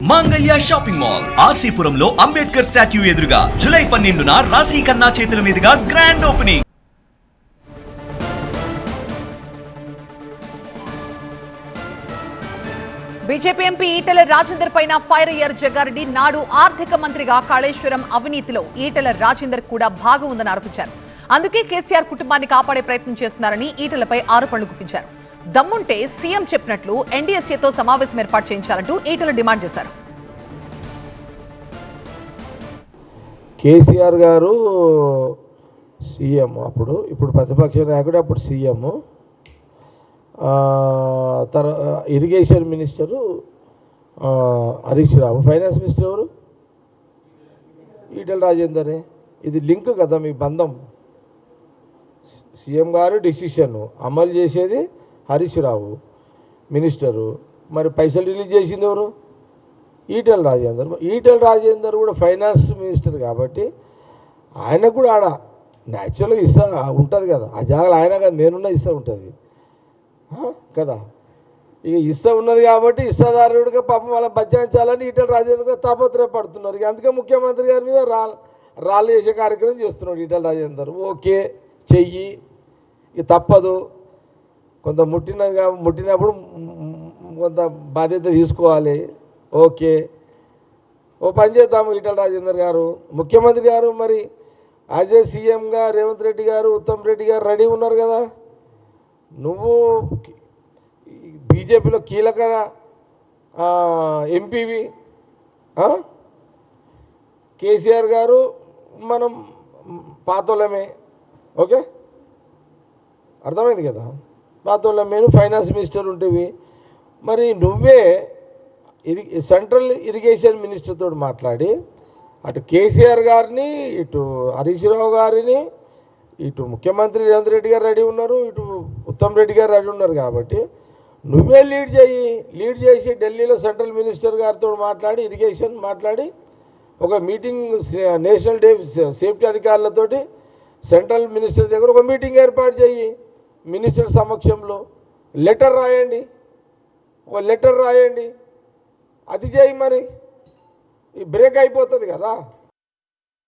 మాంగళ్య shopping mall ఆర్సీపురంలో Ambedkar statue ఎదురుగా July 12న రాశి ఖన్నా చేతుల మీదుగా grand opening. BJP MP Etela Rajender పైన ఫైర్ అయ్యారు జగ్గారెడ్డి. నాడు ఆర్థిక మంత్రిగా కాళేశ్వరం అవినీతిలో ఈటెల రాజేందర్ కూడా భాగం ఉందని ఆరోపించారు. అందుకే కేసీఆర్ కుటుంబాన్ని కాపాడే ప్రయత్నం చేస్తున్నారని ఈటెలపై ఆరోపణలు గుప్పించారు. దమ్ముంటే సీఎం చెప్పినట్లు ఎన్డీఎస్ఏతో సమావేశం ఏర్పాటు చేయించాలంటూ ఈటెల డిమాండ్ చేశారు. కేసీఆర్ గారు సీఎం, ఇప్పుడు ప్రతిపక్ష నాయకుడు, అప్పుడు CM, irrigation minister Harish Rao, finance minister ఎవరు? ఈటెల రాజేందరే. ఇది లింక్ కదా మీ బంధం. సీఎం గారు డిసిషన్ అమలు చేసేది హరీష్ రావు మినిస్టరు, మరి పైసలు రిలీజ్ చేసింది ఎవరు? ఈటెల రాజేందర్. ఈటెల రాజేందర్ కూడా ఫైనాన్స్ మినిస్టర్ కాబట్టి ఆయనకు కూడా ఆడ న్యాచురల్గా ఇస్తా ఉంటుంది కదా, ఆ జాగాలో ఆయన కదా నేనున్నా ఇస్తా ఉంటుంది కదా. ఇక ఇస్తా ఉన్నది కాబట్టి ఇస్తాదారుడిగా పాపం వాళ్ళ బచ్చాయించాలని ఈటెల రాజేందర్ తాపత్రయపడుతున్నారు. ఇక అందుకే ముఖ్యమంత్రి గారి మీద రాళ్ళు చేసే కార్యక్రమం చేస్తున్నాడు ఈటెల రాజేందర్. ఓకే చెయ్యి, ఇక తప్పదు, కొంత ముట్టినప్పుడు కొంత బాధ్యత తీసుకోవాలి. ఓకే, ఓ పని చేద్దాము. ఈటెల రాజేందర్ గారు ముఖ్యమంత్రి గారు మరి యాజ్ ఏ సీఎంగా రేవంత్ రెడ్డి గారు, ఉత్తమ్ రెడ్డి గారు రెడీ ఉన్నారు కదా. నువ్వు బీజేపీలో కీలక ఎంపీవి, కేసీఆర్ గారు మనం పాతోళ్ళమే. ఓకే, అర్థమైంది కదా, పాతోళ్ళమే. ఫైనాన్స్ మినిస్టర్ ఉంటేవి, మరి నువ్వే సెంట్రల్ ఇరిగేషన్ మినిస్టర్తో మాట్లాడి అటు కేసీఆర్ గారిని, ఇటు హరీష్ రావు గారిని, ఇటు ముఖ్యమంత్రి రేవంత్ రెడ్డి గారు రెడీ ఉన్నారు, ఇటు ఉత్తమ్ రెడ్డి గారు రెడీ ఉన్నారు కాబట్టి నువ్వే లీడ్ చేసి ఢిల్లీలో సెంట్రల్ మినిస్టర్ గారితో మాట్లాడి, ఇరిగేషన్ మాట్లాడి, ఒక మీటింగ్ నేషనల్ డే సేఫ్టీ అధికారులతోటి సెంట్రల్ మినిస్టర్ దగ్గర ఒక మీటింగ్ ఏర్పాటు చేయి. మినిస్టర్ సమక్షంలో లెటర్ రాయండి, ఒక లెటర్ రాయండి, అది చేయి. మరి ఈ బ్రేక్ అయిపోతుంది కదా.